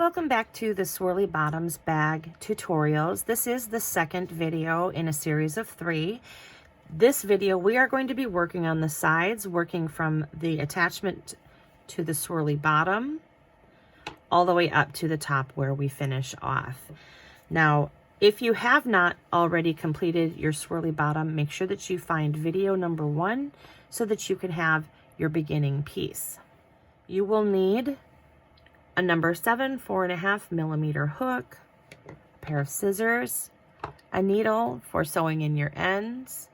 Welcome back to the Swirly Bottoms bag tutorials. This is the second video in a series of 3. This video we are going to be working on the sides, working from the attachment to the swirly bottom all the way up to the top where we finish off. Now, if you have not already completed your swirly bottom, make sure that you find video number 1 so that you can have your beginning piece. You will need a number 7 4.5 millimeter hook, a pair of scissors, a needle for sewing in your ends,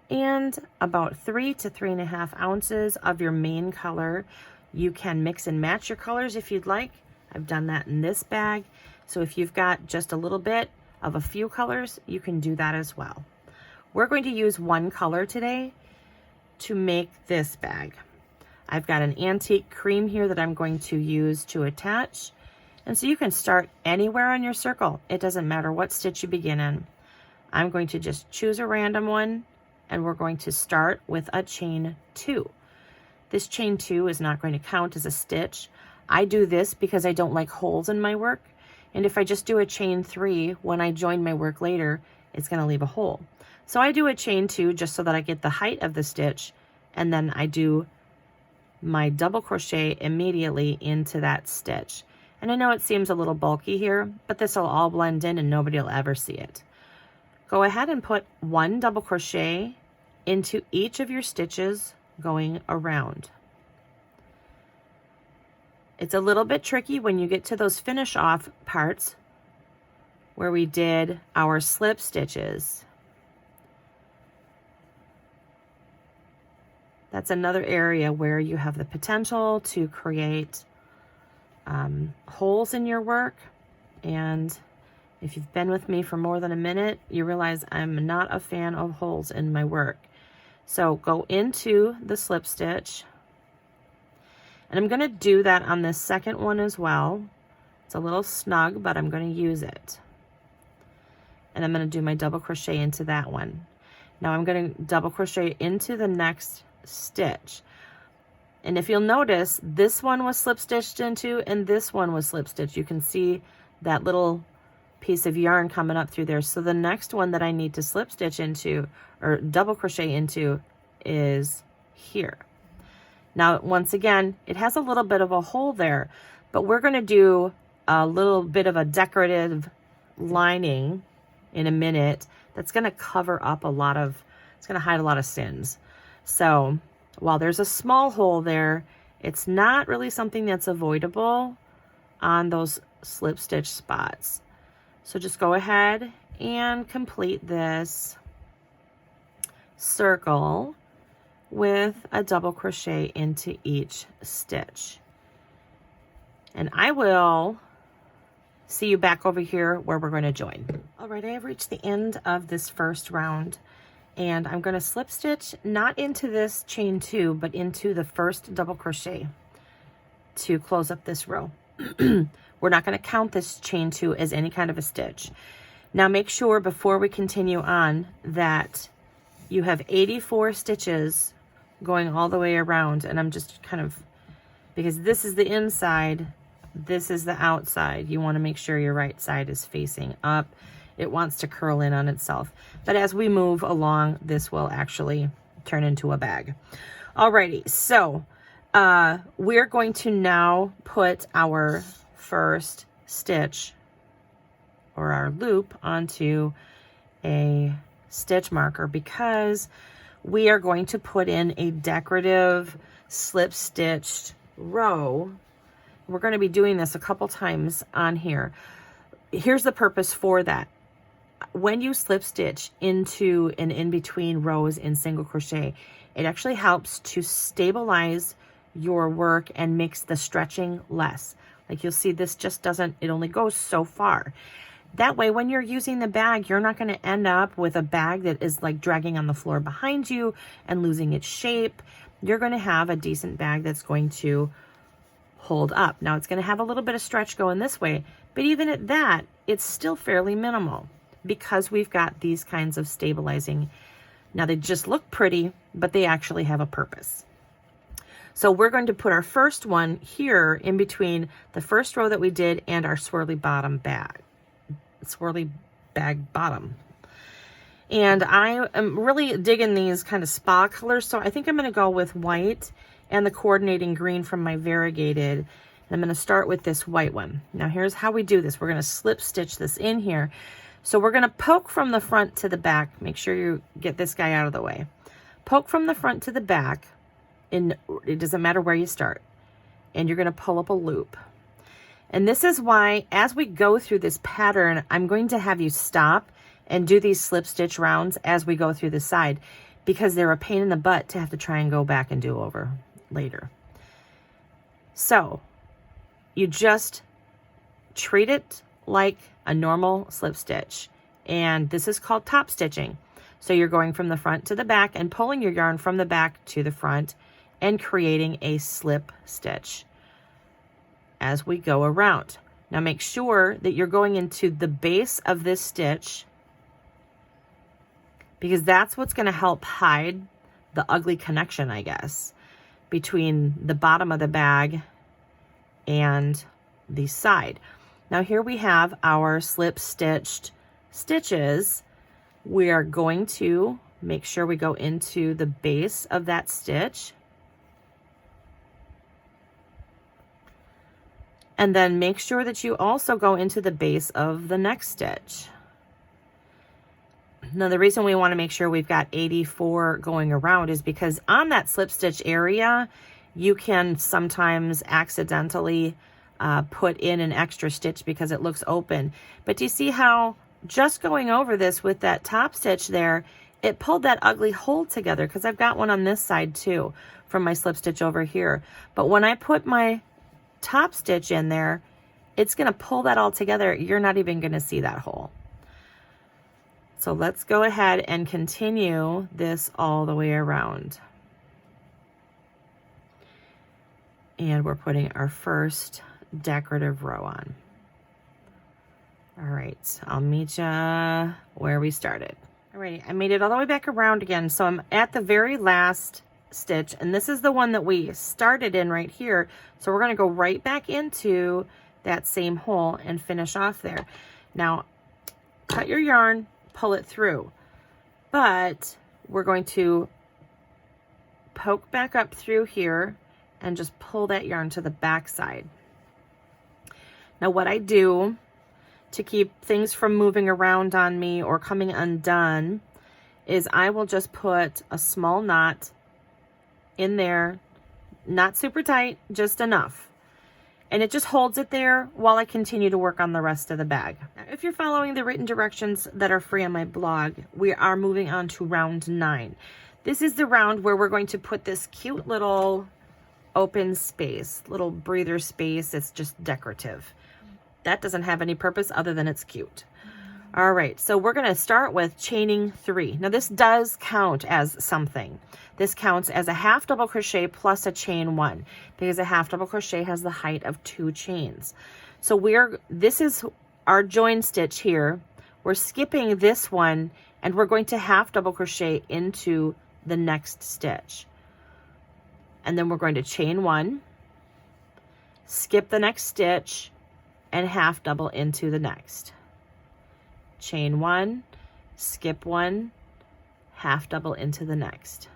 and about 3 to 3.5 ounces of your main color. You can mix and match your colors if you'd like. I've done that in this bag. So if you've got just a little bit of a few colors, you can do that as well. We're going to use one color today to make this bag. I've got an antique cream here that I'm going to use to attach. And so you can start anywhere on your circle. It doesn't matter what stitch you begin in. I'm going to just choose a random one, and we're going to start with a chain 2. This chain 2 is not going to count as a stitch. I do this because I don't like holes in my work. And if I just do a chain 3, when I join my work later, it's going to leave a hole. So I do a chain 2 just so that I get the height of the stitch, and then I do my double crochet immediately into that stitch. And I know it seems a little bulky here, but this will all blend in and nobody will ever see it. Go ahead and put 1 double crochet into each of your stitches going around. It's a little bit tricky when you get to those finish off parts where we did our slip stitches. That's another area where you have the potential to create holes in your work. And if you've been with me for more than a minute, you realize I'm not a fan of holes in my work. So go into the slip stitch. And I'm going to do that on this second one as well. It's a little snug, but I'm going to use it. And I'm going to do my double crochet into that one. Now I'm going to double crochet into the next stitch. And if you'll notice, this one was slip stitched into and this one was slip stitched. You can see that little piece of yarn coming up through there. So the next one that I need to slip stitch into or double crochet into is here. Now, once again, it has a little bit of a hole there, but we're going to do a little bit of a decorative lining in a minute that's going to cover up it's going to hide a lot of sins. So while there's a small hole there, it's not really something that's avoidable on those slip stitch spots. So just go ahead and complete this circle with a double crochet into each stitch. And I will see you back over here where we're going to join. All right, I have reached the end of this first round, and I'm going to slip stitch not into this chain 2, but into the first double crochet to close up this row. We're not going to count this chain 2 as any kind of a stitch. Now make sure before we continue on that you have 84 stitches going all the way around, and I'm just kind of, because this is the inside, this is the outside, you want to make sure your right side is facing up. It wants to curl in on itself, but as we move along, this will actually turn into a bag. Alrighty, so we're going to now put our first stitch or our loop onto a stitch marker because we are going to put in a decorative slip stitched row. We're going to be doing this a couple times on here. Here's the purpose for that. When you slip stitch into an in-between rows in single crochet, it actually helps to stabilize your work and makes the stretching less. Like you'll see, this just doesn't, it only goes so far. That way, when you're using the bag, you're not going to end up with a bag that is like dragging on the floor behind you and losing its shape. You're going to have a decent bag that's going to hold up. Now, it's going to have a little bit of stretch going this way, but even at that, it's still fairly minimal because we've got these kinds of stabilizing. Now, they just look pretty, but they actually have a purpose. So we're going to put our first one here in between the first row that we did and our swirly bag bottom. And I am really digging these kind of spa colors, so I think I'm going to go with white and the coordinating green from my variegated. And I'm going to start with this white one. Now here's how we do this. We're going to slip stitch this in here. So we're going to poke from the front to the back. Make sure you get this guy out of the way. Poke from the front to the back, and it doesn't matter where you start. And you're going to pull up a loop. And this is why, as we go through this pattern, I'm going to have you stop and do these slip stitch rounds as we go through the side, because they're a pain in the butt to have to try and go back and do over later. So you just treat it like a normal slip stitch, and this is called top stitching. So you're going from the front to the back and pulling your yarn from the back to the front and creating a slip stitch as we go around. Now make sure that you're going into the base of this stitch, because that's what's going to help hide the ugly connection, I guess, between the bottom of the bag and the side. Now here we have our slip stitched stitches. We are going to make sure we go into the base of that stitch. And then make sure that you also go into the base of the next stitch. Now, the reason we want to make sure we've got 84 going around is because on that slip stitch area, you can sometimes accidentally put in an extra stitch because it looks open. But do you see how just going over this with that top stitch there, it pulled that ugly hole together? Because I've got one on this side too from my slip stitch over here. But when I put my top stitch in there, it's going to pull that all together. You're not even going to see that hole. So let's go ahead and continue this all the way around. And we're putting our first decorative row on. All right, I'll meet you where we started. All right, I made it all the way back around again. So I'm at the very last stitch, and this is the one that we started in right here. So we're going to go right back into that same hole and finish off there. Now, cut your yarn, pull it through, but we're going to poke back up through here and just pull that yarn to the back side. Now what I do to keep things from moving around on me or coming undone is I will just put a small knot in there, not super tight, just enough. And it just holds it there while I continue to work on the rest of the bag. Now, if you're following the written directions that are free on my blog, we are moving on to round 9. This is the round where we're going to put this cute little open space, little breather space. It's just decorative. That doesn't have any purpose other than it's cute. All right, so we're going to start with chaining 3. Now this does count as something. This counts as a half double crochet plus a chain 1, because a half double crochet has the height of 2 chains. So this is our join stitch here. We're skipping this one and we're going to half double crochet into the next stitch. And then we're going to chain 1, skip the next stitch, and half double into the next. Chain 1, skip 1, half double into the next.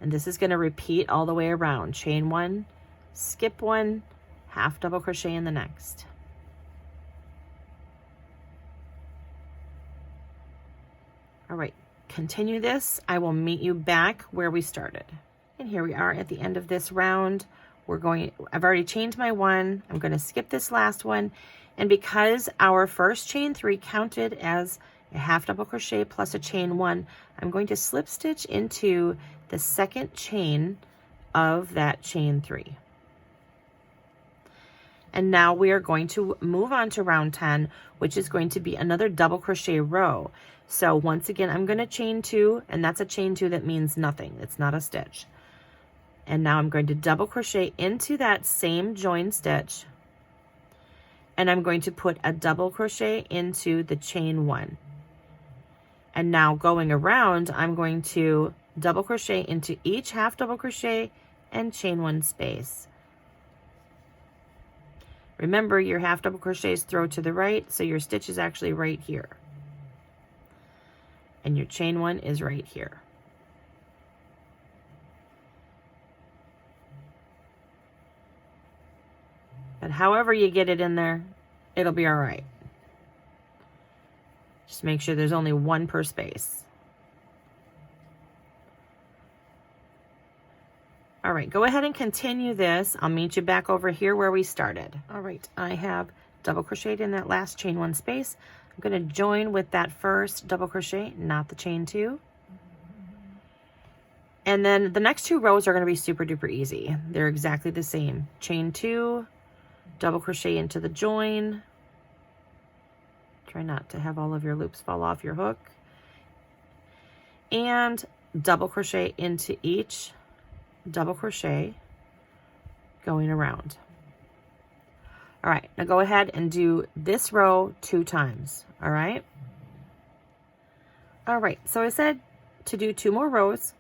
And this is going to repeat all the way around. Chain 1, skip 1, half double crochet in the next. All right, continue this. I will meet you back where we started. And here we are at the end of this round. I've already chained my 1. I'm going to skip this last one. And because our first chain 3 counted as a half double crochet plus a chain 1, I'm going to slip stitch into the second chain of that chain 3. And now we are going to move on to round 10, which is going to be another double crochet row. So once again, I'm going to chain 2, and that's a chain 2 that means nothing. It's not a stitch. And now I'm going to double crochet into that same join stitch, and I'm going to put a double crochet into the chain 1. And now going around, I'm going to double crochet into each half double crochet and chain 1 space. Remember, your half double crochets throw to the right, so your stitch is actually right here. And your chain 1 is right here. But however you get it in there, it'll be all right. Just make sure there's only 1 per space. All right, go ahead and continue this. I'll meet you back over here where we started. All right, I have double crocheted in that last chain 1 space. I'm going to join with that first double crochet, not the chain 2. And then the next 2 rows are going to be super duper easy. They're exactly the same. Chain 2, double crochet into the join. Try not to have all of your loops fall off your hook. And double crochet into each double crochet going around. All right, now go ahead and do this row 2 times. All right. All right, so I said to do 2 more rows,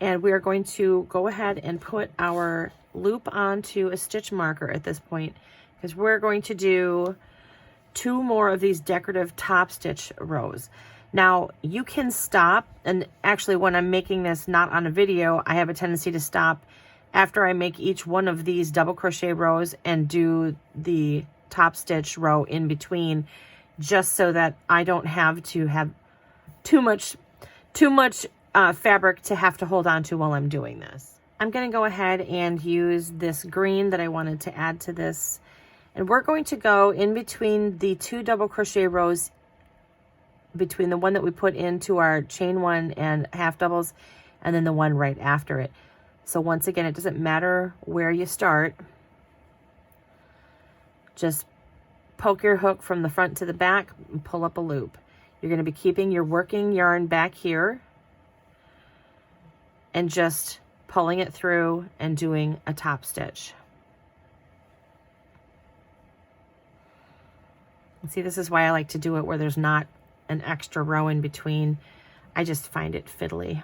and we are going to go ahead and put our loop onto a stitch marker at this point, because we're going to do 2 more of these decorative top stitch rows. Now you can stop, and actually when I'm making this not on a video, I have a tendency to stop after I make each one of these double crochet rows and do the top stitch row in between, just so that I don't have to have too much fabric to have to hold on to while I'm doing this. I'm going to go ahead and use this green that I wanted to add to this, and we're going to go in between the 2 double crochet rows, between the one that we put into our chain 1 and half doubles, and then the one right after it. So once again, it doesn't matter where you start. Just poke your hook from the front to the back and pull up a loop. You're going to be keeping your working yarn back here and just pulling it through and doing a top stitch. See, this is why I like to do it where there's not an extra row in between. I just find it fiddly.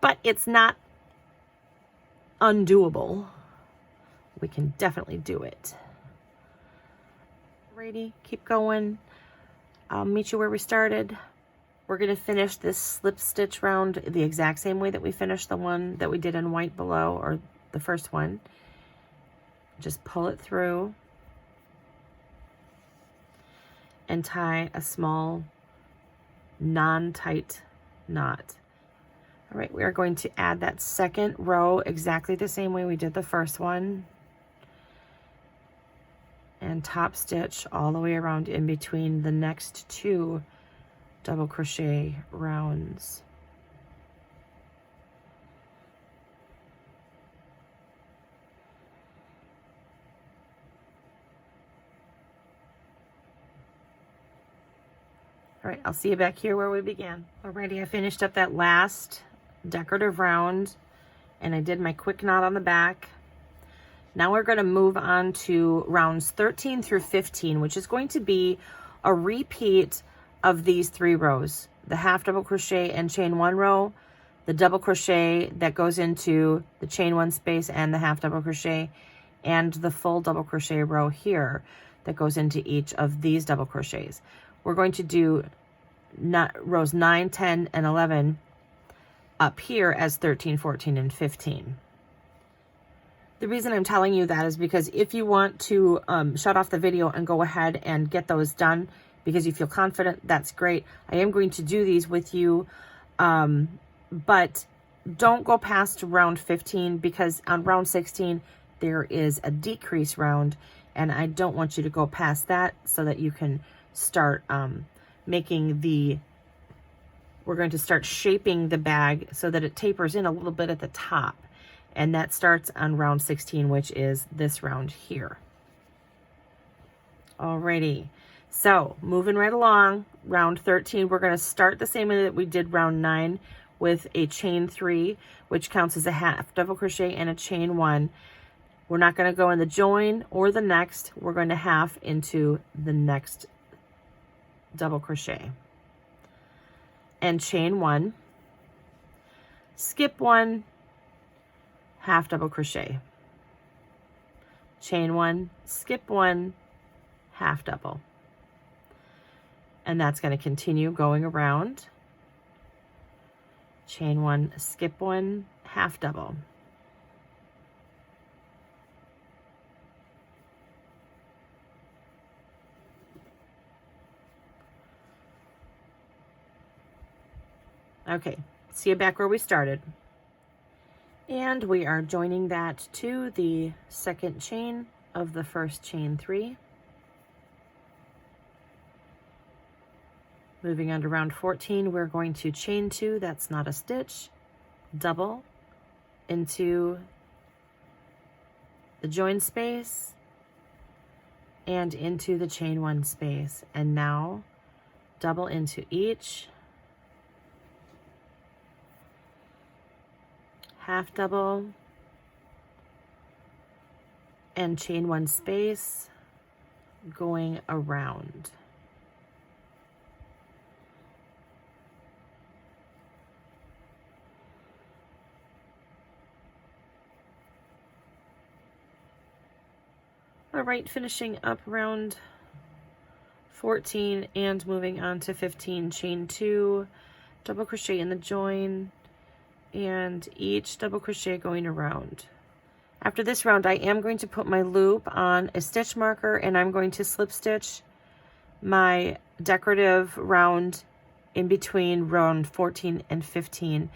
But it's not undoable. We can definitely do it. Alrighty, keep going. I'll meet you where we started. We're going to finish this slip stitch round the exact same way that we finished the one that we did in white below, or the first one. Just pull it through and tie a small non-tight knot. All right, we are going to add that second row exactly the same way we did the first one, and top stitch all the way around in between the next 2 double crochet rounds. All right, I'll see you back here where we began. Alrighty, I finished up that last decorative round, and I did my quick knot on the back. Now we're going to move on to rounds 13 through 15, which is going to be a repeat of these 3 rows. The half double crochet and chain 1 row, the double crochet that goes into the chain 1 space and the half double crochet, and the full double crochet row here that goes into each of these double crochets. We're going to do rows 9, 10, and 11 up here as 13, 14, and 15. The reason I'm telling you that is because if you want to shut off the video and go ahead and get those done because you feel confident, that's great. I am going to do these with you, but don't go past round 15, because on round 16 there is a decrease round, and I don't want you to go past that so that you can start we're going to start shaping the bag so that it tapers in a little bit at the top, and that starts on round 16, which is this round here. Alrighty, so moving right along, round 13, we're going to start the same way that we did round 9 with a chain 3, which counts as a half double crochet and a chain 1. We're not going to go in the join or the next. We're going to half into the next double crochet and chain 1, skip 1, half double crochet, chain 1, skip 1, half double. And that's going to continue going around. Chain 1, skip 1, half double. Okay, see you back where we started. And we are joining that to the second chain of the first chain 3. Moving on to round 14, we're going to chain 2, that's not a stitch, double into the join space and into the chain 1 space. And now double into each, half double, and chain 1 space going around. All right, finishing up round 14 and moving on to 15, chain 2, double crochet in the join, and each double crochet going around. After this round, I am going to put my loop on a stitch marker, and I'm going to slip stitch my decorative round in between round 14 and 15.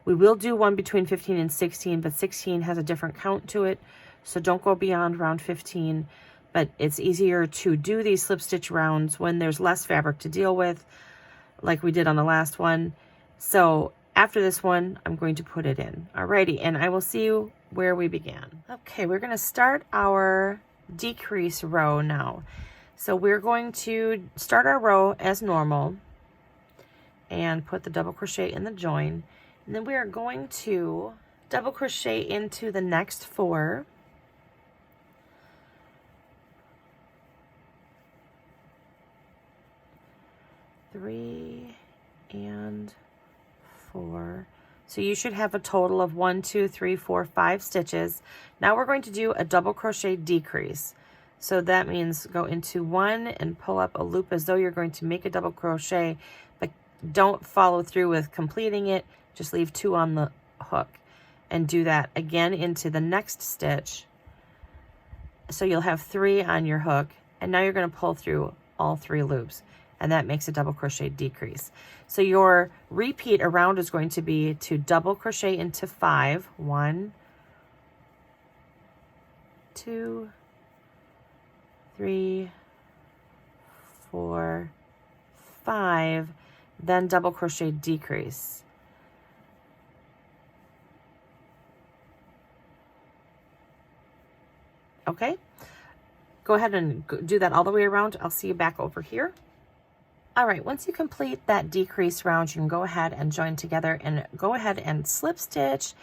We will do one between 15 and 16, but 16 has a different count to it, so don't go beyond round 15. But it's easier to do these slip stitch rounds when there's less fabric to deal with, like we did on the last one. So after this one, I'm going to put it in. Alrighty, and I will see you where we began. Okay, we're going to start our decrease row now. So we're going to start our row as normal and put the double crochet in the join. And then we are going to double crochet into the next 4. Three and 4. So you should have a total of 1, 2, 3, 4, 5 stitches. Now we're going to do a double crochet decrease. So that means go into 1 and pull up a loop as though you're going to make a double crochet, but don't follow through with completing it. Just leave 2 on the hook and do that again into the next stitch. So you'll have 3 on your hook, and now you're going to pull through all 3 loops. And that makes a double crochet decrease. So your repeat around is going to be to double crochet into 5. 1, 2, 3, 4, 5, then double crochet decrease. Okay, go ahead and do that all the way around. I'll see you back over here. All right, once you complete that decrease round, you can go ahead and join together and go ahead and slip stitch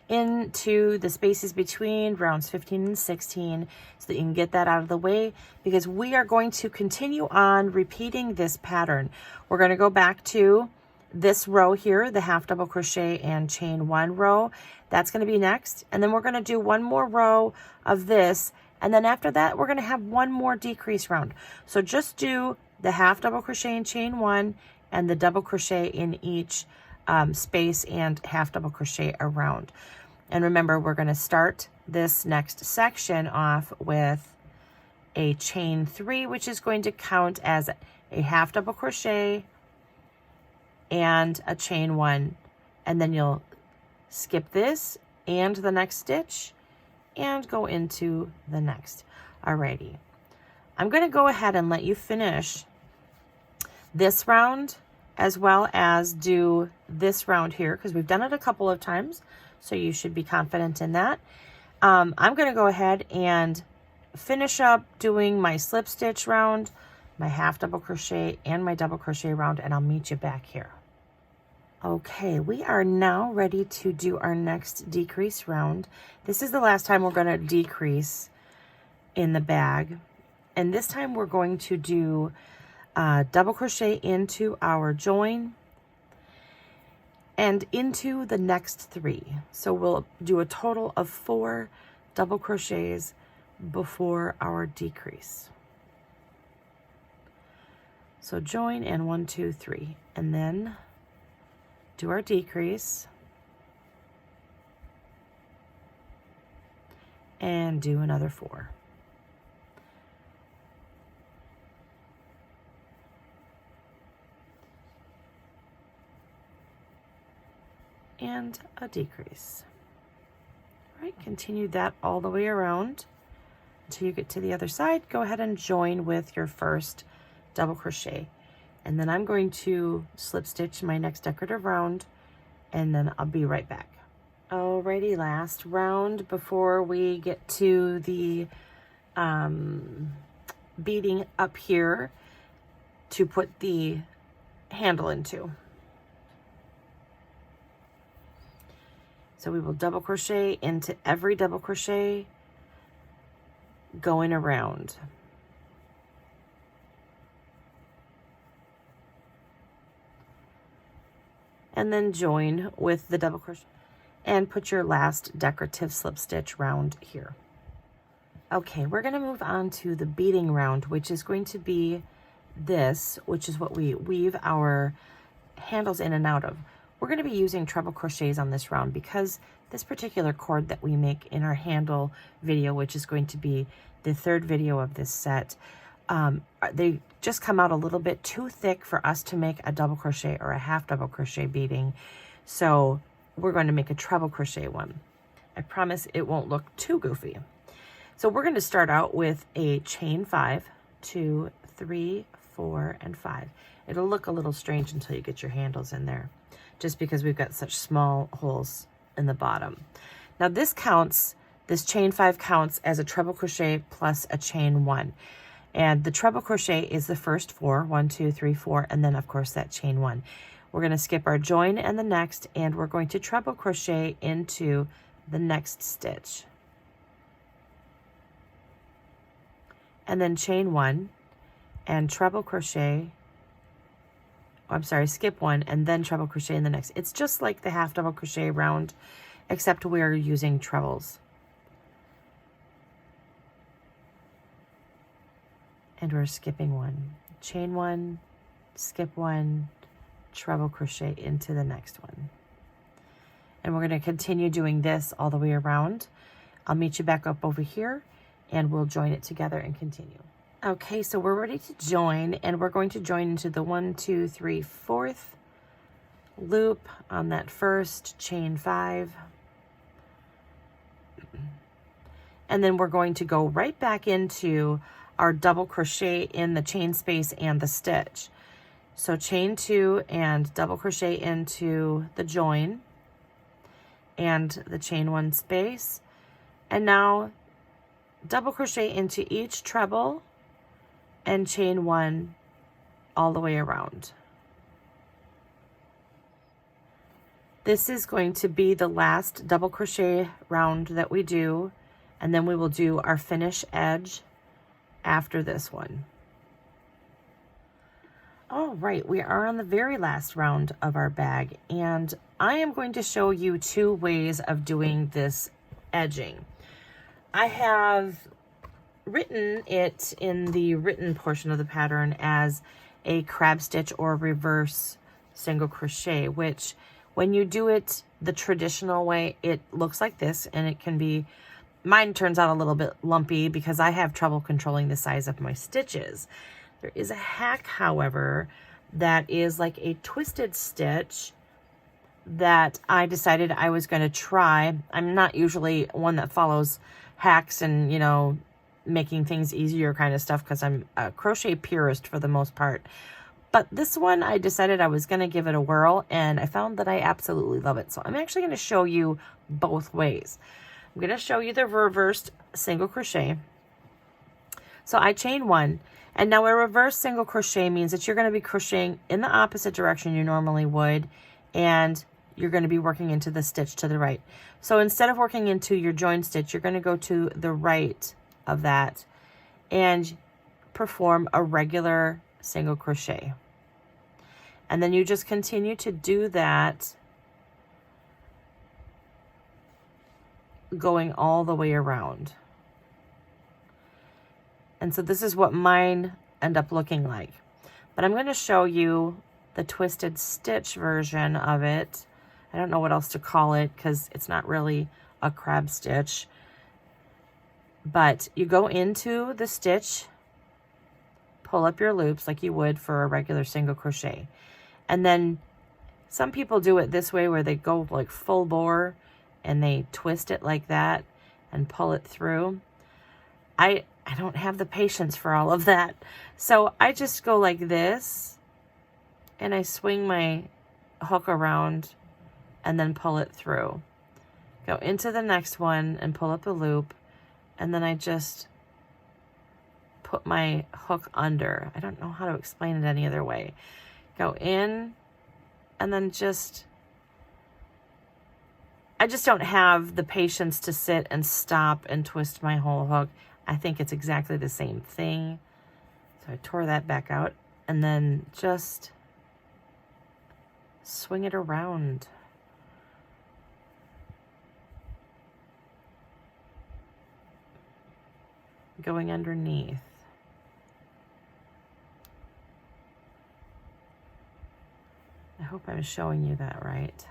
into the spaces between rounds 15 and 16 so that you can get that out of the way, because we are going to continue on repeating this pattern. We're going to go back to this row here, the half double crochet and chain 1 row. That's going to be next. And then we're going to do one more row of this. And then after that, we're going to have one more decrease round. So just do the half double crochet and chain 1 and the double crochet in each space and half double crochet around. And remember, we're going to start this next section off with a chain 3, which is going to count as a half double crochet and a chain 1. And then you'll skip this and the next stitch and go into the next. Alrighty. I'm going to go ahead and let you finish this round as well as do this round here, because we've done it a couple of times, so you should be confident in that. I'm going to go ahead and finish up doing my slip stitch round, my half double crochet, and my double crochet round, and I'll meet you back here. Okay, we are now ready to do our next decrease round. This is the last time we're going to decrease in the bag, and this time we're going to do double crochet into our join and into the next 3. So we'll do a total of 4 double crochets before our decrease. So join and 1, 2, 3, and then do our decrease and do another 4. And a decrease. All right, continue that all the way around until you get to the other side. Go ahead and join with your first double crochet, and then I'm going to slip stitch my next decorative round, and then I'll be right back. Alrighty, last round before we get to the beading up here to put the handle into. So we will double crochet into every double crochet going around. And then join with the double crochet and put your last decorative slip stitch round here. Okay, we're going to move on to the beading round, which is going to be this, which is what we weave our handles in and out of. We're going to be using treble crochets on this round because this particular cord that we make in our handle video, which is going to be the 3rd video of this set, they just come out a little bit too thick for us to make a double crochet or a half double crochet beading. So we're going to make a treble crochet one. I promise it won't look too goofy. So we're going to start out with a chain 5, 2, 3, 4, and 5. It'll look a little strange until you get your handles in there, just because we've got such small holes in the bottom. Now this counts, this chain 5 counts as a treble crochet plus a chain 1. And the treble crochet is the first 4, 1, 2, 3, 4, and then of course that chain 1. We're going to skip our join and the next, and we're going to treble crochet into the next stitch. And then chain 1 and treble crochet, I'm sorry, skip 1 and then treble crochet in the next. It's just like the half double crochet round, except we're using trebles. And we're skipping 1, chain 1, skip 1, treble crochet into the next one. And we're going to continue doing this all the way around. I'll meet you back up over here and we'll join it together and continue. Okay, so we're ready to join, and we're going to join into the 1, 2, 3, 4th loop on that first chain 5. And then we're going to go right back into our double crochet in the chain space and the stitch. So chain 2 and double crochet into the join and the chain 1 space. And now double crochet into each treble and chain 1 all the way around. This is going to be the last double crochet round that we do, and then we will do our finish edge after this one. All right, we are on the very last round of our bag, and I am going to show you 2 ways of doing this edging. I have written it in the written portion of the pattern as a crab stitch or reverse single crochet, which when you do it the traditional way, it looks like this, and it can be, mine turns out a little bit lumpy because I have trouble controlling the size of my stitches. There is a hack, however, that is like a twisted stitch that I decided I was going to try. I'm not usually one that follows hacks and, you know, making things easier kind of stuff because I'm a crochet purist for the most part. But this one, I decided I was going to give it a whirl, and I found that I absolutely love it. So I'm actually going to show you both ways. I'm going to show you the reversed single crochet. So I chain 1, and now a reverse single crochet means that you're going to be crocheting in the opposite direction you normally would, and you're going to be working into the stitch to the right. So instead of working into your join stitch, you're going to go to the right of that and perform a regular single crochet. And then you just continue to do that, going all the way around. And so this is what mine end up looking like. But I'm going to show you the twisted stitch version of it. I don't know what else to call it because it's not really a crab stitch. But you go into the stitch, pull up your loops like you would for a regular single crochet. And then some people do it this way where they go like full bore and they twist it like that and pull it through. I don't have the patience for all of that. So I just go like this and I swing my hook around and then pull it through. Go into the next one and pull up the loop, and then I just put my hook under. I don't know how to explain it any other way. Go in and then I just don't have the patience to sit and stop and twist my whole hook. I think it's exactly the same thing. So I tore that back out and then just swing it around. Going underneath. I hope I'm showing you that right.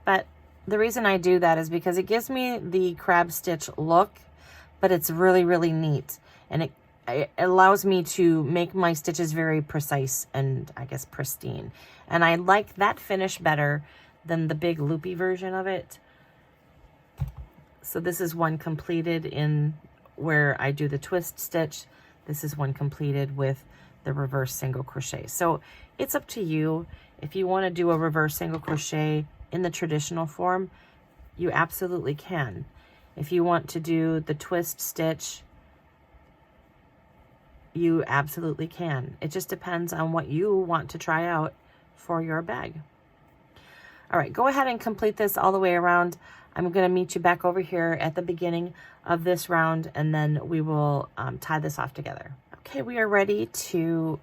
But the reason I do that is because it gives me the crab stitch look, but it's really, really neat. And it allows me to make my stitches very precise and I guess pristine. And I like that finish better than the big loopy version of it. So this is one completed in where I do the twist stitch. This is one completed with the reverse single crochet. So it's up to you. If you want to do a reverse single crochet in the traditional form, you absolutely can. If you want to do the twist stitch, you absolutely can. It just depends on what you want to try out for your bag. All right, go ahead and complete this all the way around. I'm going to meet you back over here at the beginning of this round, and then we will tie this off together. Okay, we are ready to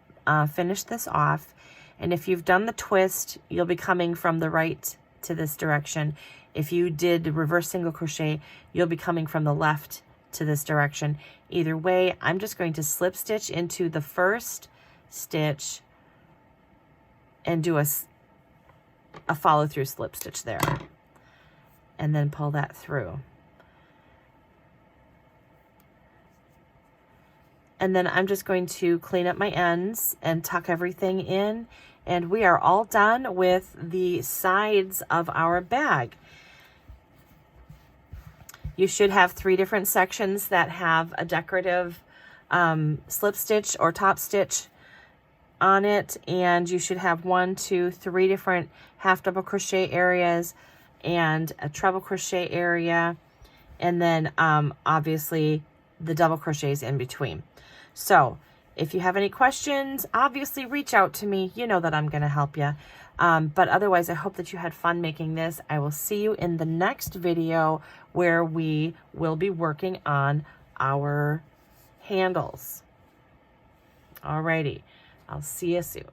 finish this off. And if you've done the twist, you'll be coming from the right to this direction. If you did reverse single crochet, you'll be coming from the left to this direction. Either way, I'm just going to slip stitch into the first stitch and do a follow through slip stitch there, and then pull that through. And then I'm just going to clean up my ends and tuck everything in, and we are all done with the sides of our bag. You should have 3 different sections that have a decorative slip stitch or top stitch on it, and you should have 1, 2, 3 different half double crochet areas and a treble crochet area, and then obviously the double crochets in between. So if you have any questions, obviously reach out to me. You know that I'm going to help you. But otherwise, I hope that you had fun making this. I will see you in the next video where we will be working on our handles. Alrighty, I'll see you soon.